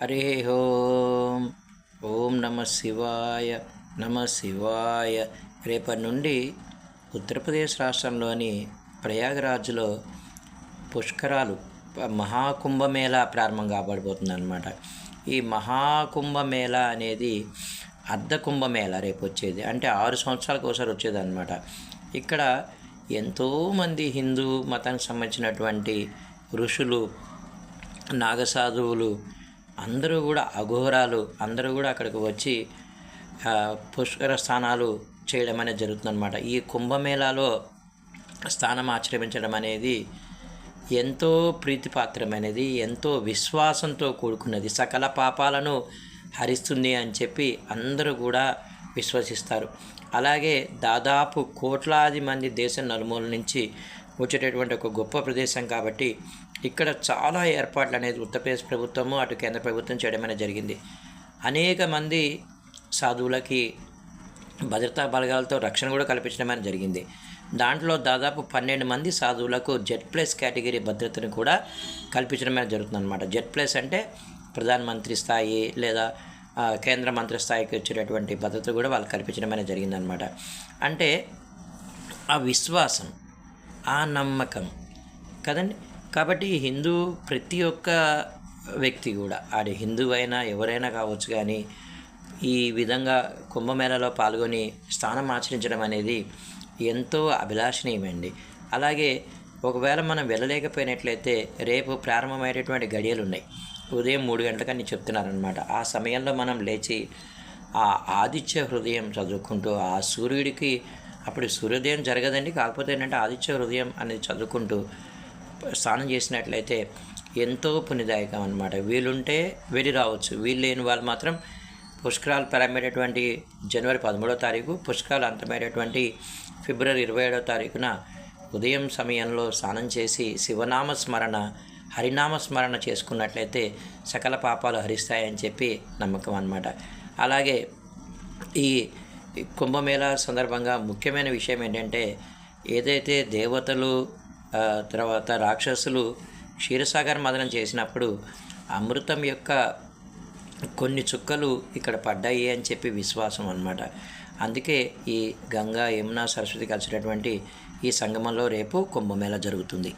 హరి ఓం. ఓం నమ శివాయ. నమ శివాయ. రేపటి నుండి ఉత్తరప్రదేశ్ రాష్ట్రంలోని ప్రయాగరాజ్లో పుష్కరాలు మహాకుంభమేళా ప్రారంభం కాబడిపోతుంది అన్నమాట. ఈ మహాకుంభమేళా అనేది అర్ధ కుంభమేళా రేపు వచ్చేది, అంటే 6 సంవత్సరాలకు ఒకసారి వచ్చేది అనమాట. ఇక్కడ ఎంతోమంది హిందూ మతానికి సంబంధించినటువంటి ఋషులు, నాగసాధువులు అందరూ కూడా, అఘోరాలు అందరూ కూడా అక్కడికి వచ్చి పుష్కర స్నానాలు చేయడం అనేది జరుగుతుందన్నమాట. ఈ కుంభమేళాలో స్నానం ఆచరించడం అనేది ఎంతో ప్రీతిపాత్రమైనది, ఎంతో విశ్వాసంతో కూడుకున్నది, సకల పాపాలను హరిస్తుంది అని చెప్పి అందరూ కూడా విశ్వసిస్తారు. అలాగే దాదాపు కోట్లాది మంది దేశం నలుమూల నుంచి వచ్చేటటువంటి ఒక గొప్ప ప్రదేశం కాబట్టి ఇక్కడ చాలా ఏర్పాట్లు అనేది ఉత్తరప్రదేశ్ ప్రభుత్వము, అటు కేంద్ర ప్రభుత్వం చేయడం అనేది జరిగింది. అనేక మంది సాధువులకి భద్రతా బలగాలతో రక్షణ కూడా కల్పించడం అనేది జరిగింది. దాంట్లో దాదాపు 12 మంది సాధువులకు Z+ కేటగిరీ భద్రతను కూడా కల్పించడం అనేది జరుగుతుంది అనమాట. Z+ అంటే ప్రధానమంత్రి స్థాయి లేదా కేంద్ర మంత్రి స్థాయికి వచ్చేటటువంటి భద్రత కూడా వాళ్ళు కల్పించడం అనేది జరిగిందనమాట. అంటే ఆ విశ్వాసం, ఆ నమ్మకం కదండి. కాబట్టి హిందూ ప్రతి ఒక్క వ్యక్తి కూడా, ఆడి హిందువు అయినా ఎవరైనా కావచ్చు, కానీ ఈ విధంగా కుంభమేళాలో పాల్గొని స్నానం ఆచరించడం అనేది ఎంతో అభిలాషణీయమండి. అలాగే ఒకవేళ మనం వెళ్ళలేకపోయినట్లయితే రేపు ప్రారంభమయ్యేటటువంటి గడియలు ఉన్నాయి. ఉదయం 3 గంటలకని చెప్తున్నారనమాట. ఆ సమయంలో మనం లేచి ఆ ఆదిత్య హృదయం చదువుకుంటూ, ఆ సూర్యుడికి అప్పుడు సూర్యోదయం జరగదండి, కాకపోతే ఏంటంటే ఆదిత్య హృదయం అనేది చదువుకుంటూ స్నానం చేసినట్లయితే ఎంతో పుణ్యదాయకం అనమాట. వీలుంటే వెళ్ళి రావచ్చు, వీలు లేని వాళ్ళు మాత్రం పుష్కరాలు ప్రారంభమైనటువంటి జనవరి 13వ తారీఖు, పుష్కరాలు అంతమైనటువంటి ఫిబ్రవరి 27వ తారీఖున ఉదయం సమయంలో స్నానం చేసి శివనామ స్మరణ, హరినామ స్మరణ చేసుకున్నట్లయితే సకల పాపాలు హరిస్తాయని చెప్పి నమ్మకం అన్నమాట. అలాగే ఈ కుంభమేళా సందర్భంగా ముఖ్యమైన విషయం ఏంటంటే, ఏదైతే దేవతలు తర్వాత రాక్షసులు క్షీరసాగర మదనం చేసినప్పుడు అమృతం యొక్క కొన్ని చుక్కలు ఇక్కడ పడ్డాయి అని చెప్పి విశ్వాసం అన్నమాట. అందుకే ఈ గంగా, యమున, సరస్వతి కలిసినటువంటి ఈ సంగమంలో రేపు కుంభమేళా జరుగుతుంది.